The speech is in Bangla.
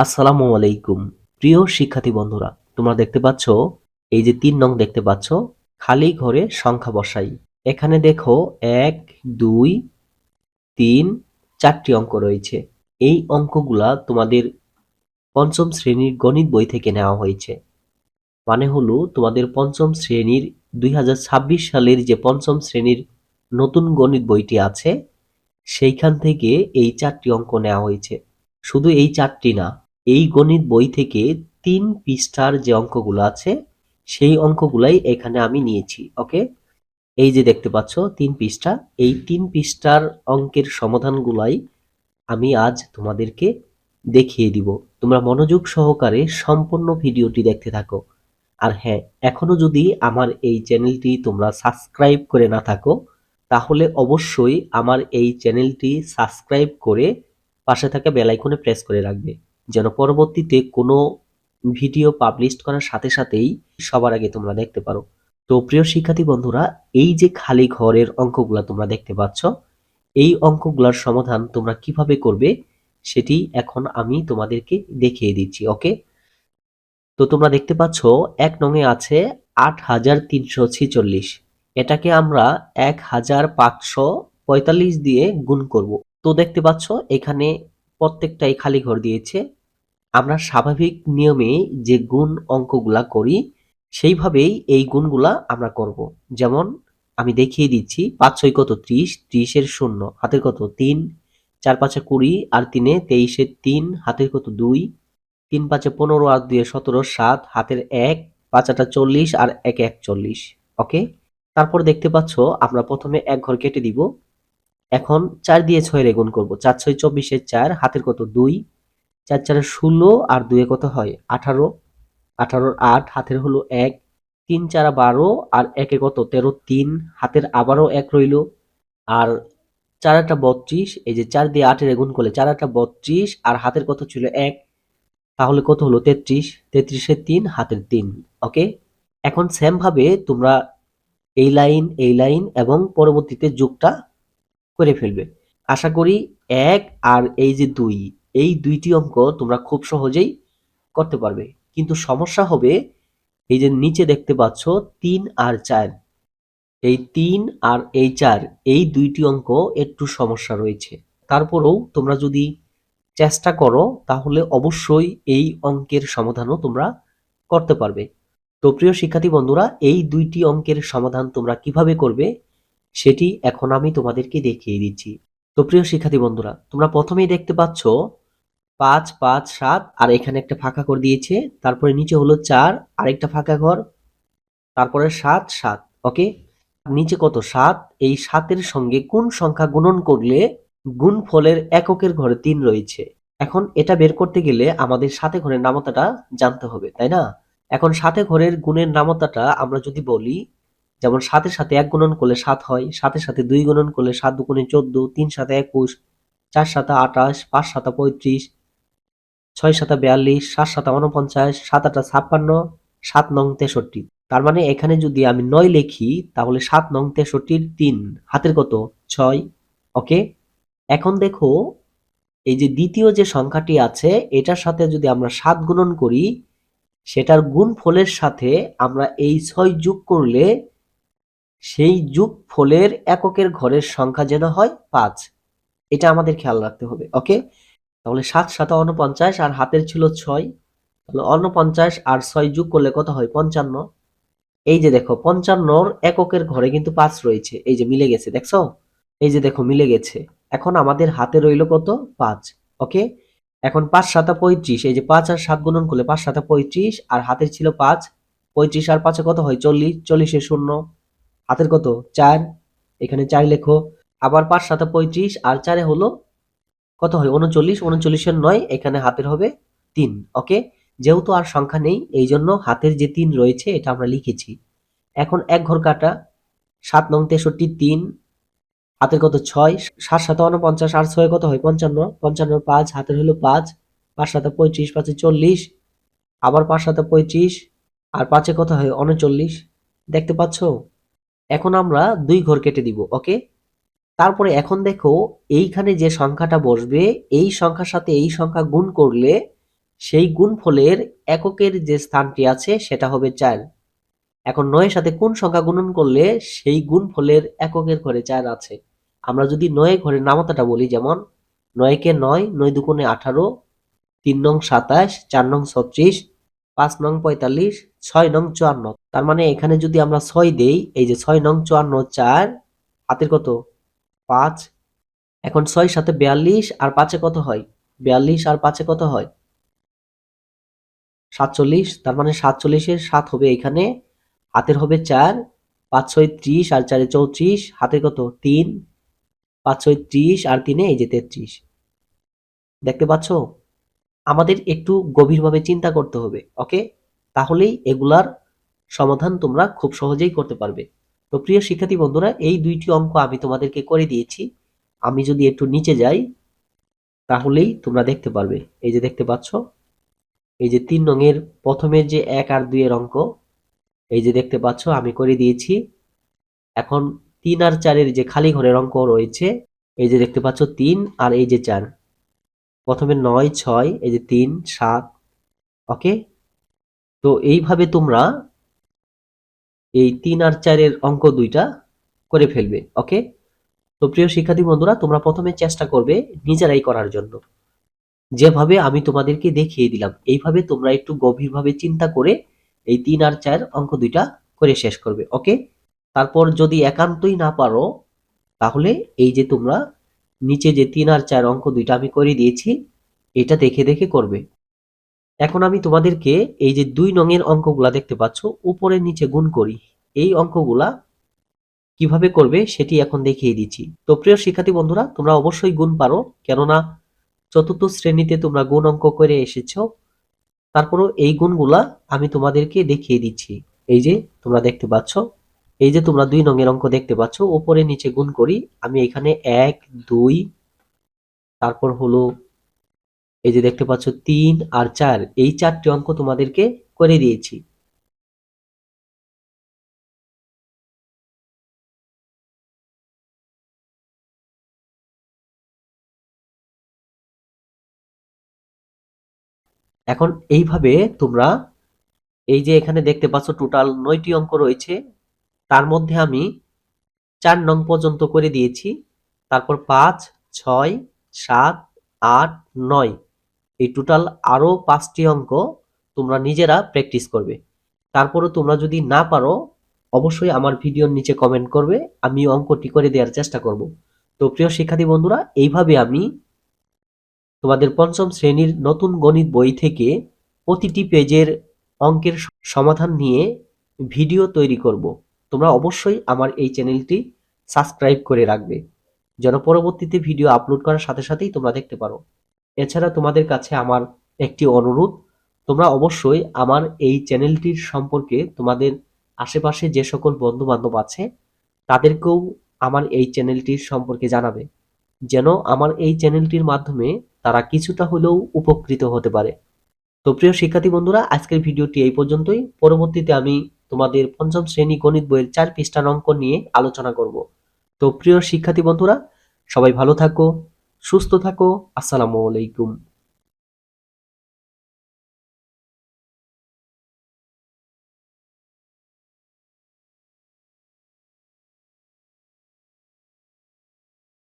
আসসালামু আলাইকুম। প্রিয় শিক্ষার্থী বন্ধুরা, তোমরা দেখতে পাচ্ছ এই যে ৩ নং দেখতে পাচ্ছ, খালি ঘরে সংখ্যা বসাই। এখানে দেখো ১, ২, ৩, ৪টি অঙ্ক রয়েছে। এই অঙ্কগুলা তোমাদের পঞ্চম শ্রেণীর গণিত বই থেকে নেওয়া হয়েছে। মানে হলো তোমাদের পঞ্চম শ্রেণীর ২০২৬ সালের যে পঞ্চম শ্রেণীর নতুন গণিত বইটি আছে, সেইখান থেকে এই ৪টি অঙ্ক নেওয়া হয়েছে। শুধু এই ৪টি না, এই গণিত বই থেকে ৩ পৃষ্ঠার যে অঙ্কগুলো আছে, সেই অঙ্কগুলাই এখানে আমি নিয়েছি। ওকে? এই যে দেখতে পাচ্ছ ৩ পৃষ্ঠা, এই ৩ পৃষ্ঠার অঙ্কের সমাধানগুলাই আমি আজ তোমাদেরকে দেখিয়ে দিব। তোমরা মনোযোগ সহকারে সম্পূর্ণ ভিডিওটি দেখতে থাকো। আর হ্যাঁ, এখনো যদি আমার এই চ্যানেলটি তোমরা সাবস্ক্রাইব করে না থাকো, তাহলে অবশ্যই আমার এই চ্যানেলটি সাবস্ক্রাইব করে পাশে থাকা বেল আইকনে প্রেস করে রাখবে, যেন পরবর্তীতে কোনো ভিডিও পাবলিশ করার সাথে সাথেই সবার আগে তোমরা দেখতে পারো। তো প্রিয় শিক্ষার্থী বন্ধুরা, এই যে খালি ঘরের অঙ্কগুলা তোমরা দেখতে পাচ্ছ, এই অঙ্কগুলার সমাধান তোমরা কিভাবে করবে সেটি এখন আমি তোমাদেরকে দেখিয়ে দিচ্ছি। ওকে? তো তোমরা দেখতে পাচ্ছ ১ নং এ আছে ৮৩৪৬। এটাকে আমরা ১৫৪৫ দিয়ে গুণ করব। তো দেখতে পাচ্ছ এখানে প্রত্যেকটাই খালি ঘর দিয়েছে। আমরা স্বাভাবিক নিয়মে যে গুণ অঙ্কগুলা করি, সেইভাবেই এই গুণগুলা আমরা করব। যেমন আমি দেখিয়ে দিচ্ছি, ৫-৬ কত ৩০, ৩০ এর ০, হাতের কত ৩, ৪-৫ ২০ আর ৩ ২৩ এর ৩, হাতের কত ২, ৩-৫ ১৫ আর ২ ১৭, ৭, হাতের ১, ৫ ৮ ৪০ আর ১ ৪১। ওকে? তারপর দেখতে পাচ্ছ আমরা প্রথমে এক ঘর কেটে দিব। এখন ৪ দিয়ে ৬ রে গুণ করব। ৪-৬ ২৪ এর ৪, হাতের কত ২, ৪-৪ ১৬ আর ২ কত হয় ১৮, ১৮ এর ৮, হাতের হলো ১, ৩-৪ ১২ আর ১ কত ১৩, ৩, হাতের আবারও ১ রইল। আর ৪ ৮ ৩২, এই যে ৪ দিয়ে ৮ এর গুণ করলে ৪ ৮ ৩২ আর হাতের কত ছিল ১, তাহলে কত হলো ৩৩, ৩৩ এর ৩, হাতের ৩। ওকে? এখন সেম ভাবে তোমরা এই লাইন এবং পরবর্তীতে যোগটা করে ফেলবে। আশা করি ১ আর এই যে ২, এই ২টি অঙ্ক তোমরা খুব সহজেই করতে পারবে। কিন্তু সমস্যা হবে এই যে নিচে দেখতে পাচ্ছ ৩ আর ৪, এই ৩ আর এই ৪, এই ২টি অঙ্ক একটু সমস্যা রয়েছে। তারপরেও তোমরা যদি চেষ্টা করো তাহলে অবশ্যই এই অঙ্কের সমাধানও তোমরা করতে পারবে। তো প্রিয় শিক্ষার্থী বন্ধুরা, এই ২টি অঙ্কের সমাধান তোমরা কিভাবে করবে সেটি এখন আমি তোমাদেরকে দেখিয়ে দিচ্ছি। তো প্রিয় শিক্ষার্থী বন্ধুরা, তোমরা প্রথমেই দেখতে পাচ্ছ ৫ ৫ ৭ আর এখানে একটা ফাঁকা ঘর দিয়েছে। তারপরে নিচে হলো ৪, আরেকটা ফাঁকা ঘর, তারপরে ৭ ৭। ওকে? নিচে কত ৭, এই ৭ এর সঙ্গে কোন সংখ্যা গুণন করলে গুণফলের এককের ঘরে ৩ রয়েছে। এখন এটা বের করতে গেলে আমাদের সাথে ঘরের নামতাটা জানতে হবে, তাই না? এখন সাথে ঘরের গুণের নামতাটা আমরা যদি বলি, যেমন ৭ এর সাথে ১ গুণন করলে ৭ হয়, ৭ এর সাথে ২ গুণন করলে ৭ দুগুণে ১৪, ৩ সাতে ২১, ৪ সাতে ২৮, ৫ সাতে ৩৫, ৬ সাতে ৪২, ৭ সাতে ৪৯, ৭ ৮ ৫৬, ৭ নং ৬৩। তার মানে এখানে যদি আমি ৯ লিখি তাহলে ৭ নং ৬৩ ৩, হাতের কত ৬। ওকে? এখন দেখো এই যে দ্বিতীয় যে সংখ্যাটি আছে এটার সাথে যদি আমরা ৭ গুণন করি, সেটার গুণফলের সাথে আমরা এই ৬ যোগ করলে সেই যোগফলের এককের ঘরের সংখ্যা যেন হয় ৫। এটা আমাদের খেয়াল রাখতে হবে। ওকে? তাহলে ৭ ৭ ৪৯ আর হাতের ছিল ৬, তাহলে ৪৯ আর ৬ যোগ করলে কত হয় ৫৫। এই যে দেখো ৫৫র এককের ঘরে কিন্তু ৫ রয়েছে। এই যে মিলে গেছে, দেখছো? এই যে দেখো মিলে গেছে। এখন আমাদের হাতে রইল কত ৫। ওকে? এখন ৫ ৭ ৩৫, এই যে ৫ আর ৭ গুণন করলে ৫ ৭ ৩৫ আর হাতের ছিল ৫, ৩৫ আর ৫ কত হয় ৪০, ৪০ এর ০, হাতের কত ৪, এখানে ৪ লেখো। আবার ৫ ৭ ৩৫ আর ৪ হলো কত হয় ৩৯, ৩৯ এর ৯, এখানে হাতের হবে ৩। ওকে? যেহেতু আর সংখ্যা নেই এই জন্য হাতের যে ৩ রয়েছে এটা আমরা লিখেছি। এখন এক ঘর কাটা, ৭ নং ৬৩ ৩, হাতের কত ৬, ৭ ৭ ৪৯ আর ৬ কত হয় ৫৫, ৫৫ এর ৫, হাতের হলো ৫, ৫ ৭ ৩৫, ৫ ৪০, আবার ৫ ৭ ৩৫ আর ৫ কত হয় ৩৯। দেখতে পাচ্ছ? এখন আমরা ২ ঘর কেটে দিব। ওকে? তারপরে এখন দেখো এইখানে যে সংখ্যাটা বসবে এই সংখ্যার সাথে এই সংখ্যা গুণ করলে সেই গুণফলের এককের যে স্থানটি আছে সেটা হবে 4। এখন 9 এর সাথে কোন সংখ্যা গুণন করলে সেই গুণফলের এককের ঘরে 4 আছে? আমরা যদি 9 ঘরের নামতাটা বলি, যেমন 9 কে 9, 9 দুগুণে 18, 3 নং 27, 4 নং 36, 5 নং 45, 6 নং 54। তার মানে এখানে যদি আমরা 6 দেই, এই যে 6 নং 54, 4 হাতের কত 5। এখন 6 সাথে 42 আর 5 কত হয়? 42 আর 5 কত হয়? 47। তার মানে 47 এর 7 হবে এখানে, হাতের হবে 4, 5 6 30 আর 4 34, হাতের কত 3, 5 6 30 আর 3 এই যে 33। দেখতে পাচ্ছ? আমাদের একটু গভীরভাবে চিন্তা করতে হবে, ওকে? তাহলেই এগুলার সমাধান তোমরা খুব সহজেই করতে পারবে। তো প্রিয় শিক্ষার্থী বন্ধুরা, এই দুইটি অঙ্ক আমি তোমাদেরকে করে দিয়েছি। আমি যদি একটু নিচে যাই তাহলেই তোমরা দেখতে পারবে। এই যে দেখতে পাচ্ছ, এই যে 3 নংয়ের প্রথমের যে 1 আর 2 এর অঙ্ক, এই যে দেখতে পাচ্ছ আমি করে দিয়েছি। এখন 3 আর 4 এর যে খালি ঘরের অঙ্ক রয়েছে, এই যে দেখতে পাচ্ছ 3 আর এই যে 4, প্রথমে 9 6, এই যে 3 7। ওকে, তো এইভাবে তোমরা এই 3 আর 4 এর অঙ্ক দুইটা করে ফেলবে। ওকে, তো প্রিয় শিক্ষার্থী বন্ধুরা, তোমরা প্রথমে চেষ্টা করবে নিজেরাই করার জন্য। যেভাবে আমি তোমাদেরকে দেখিয়ে দিলাম এইভাবে তোমরা একটু গভীরভাবে চিন্তা করে এই 3 আর 4 অঙ্ক দুইটা করে শেষ করবে। ওকে, তারপর যদি একান্তই না পারো তাহলে এই যে তোমরা নিচে যে 3 আর 4 অঙ্ক দুইটা আমি করে দিয়েছি, এটা দেখে দেখে করবে। এখন আমি তোমাদেরকে এই যে 2 নংয়ের অঙ্কগুলা দেখতে পাচ্ছ উপরে নিচে গুণ করি, এই অঙ্কগুলা কিভাবে করবে সেটি এখন দেখিয়ে দিচ্ছি। তো প্রিয় শিক্ষার্থী বন্ধুরা, তোমরা অবশ্যই গুণ পারো, কেননা চতুর্থ শ্রেণীতে তোমরা গুণ অঙ্ক করে এসেছো। তারপরও এই গুণগুলা আমি তোমাদেরকে দেখিয়ে দিচ্ছি। এই যে তোমরা দেখতে পাচ্ছ, এই যে তোমরা 2 নংয়ের অঙ্ক দেখতে পাচ্ছ উপরে নিচে গুণ করি আমি এখানে 1 2, তারপর হলো এই যে দেখতে পাচ্ছ 3 আর 4, এই 4টি অঙ্ক তোমাদেরকে করে দিয়েছি। এখন এইভাবে তোমরা এই যে এখানে দেখতে পাচ্ছ টোটাল 9টি অঙ্ক রয়েছে, তার মধ্যে আমি 4 নং পর্যন্ত করে দিয়েছি। তারপর 5 6 7 8 9, এই টোটাল আরো 5টি অঙ্ক তোমরা নিজেরা প্র্যাকটিস করবে। তারপরে তোমরা যদি না পারো অবশ্যই আমার ভিডিওর নিচে কমেন্ট করবে, আমি অঙ্কটি করে দেওয়ার চেষ্টা করব। তো প্রিয় শিক্ষার্থী বন্ধুরা, এইভাবে আমি তোমাদের পঞ্চম শ্রেণীর নতুন গণিত বই থেকে প্রতিটি পেজের অঙ্কের সমাধান নিয়ে ভিডিও তৈরি করব। তোমরা অবশ্যই আমার এই চ্যানেলটি সাবস্ক্রাইব করে রাখবে, যেন পরবর্তীতে ভিডিও আপলোড করার সাথে সাথেই তোমরা দেখতে পারো। এছাড়া তোমাদের কাছে আমার একটি অনুরোধ, তোমরা অবশ্যই আমার এই চ্যানেলটির সম্পর্কে তোমাদের আশেপাশে যে সকল বন্ধু বান্ধব আছে তাদেরকেও আমার এই চ্যানেলটির সম্পর্কে জানাবে, যেন আমার এই চ্যানেলটির মাধ্যমে তারা কিছুটা হলেও উপকৃত হতে পারে। তো প্রিয় শিক্ষার্থী বন্ধুরা, আজকের ভিডিওটি এই পর্যন্তই। পরবর্তীতে আমি তোমাদের পঞ্চম শ্রেণী গণিত বইয়ের 4 পৃষ্ঠার অঙ্ক নিয়ে আলোচনা করব। তো প্রিয় শিক্ষার্থী বন্ধুরা, সবাই ভালো থাকো, সুস্থ থাকো। আসসালামু আলাইকুম।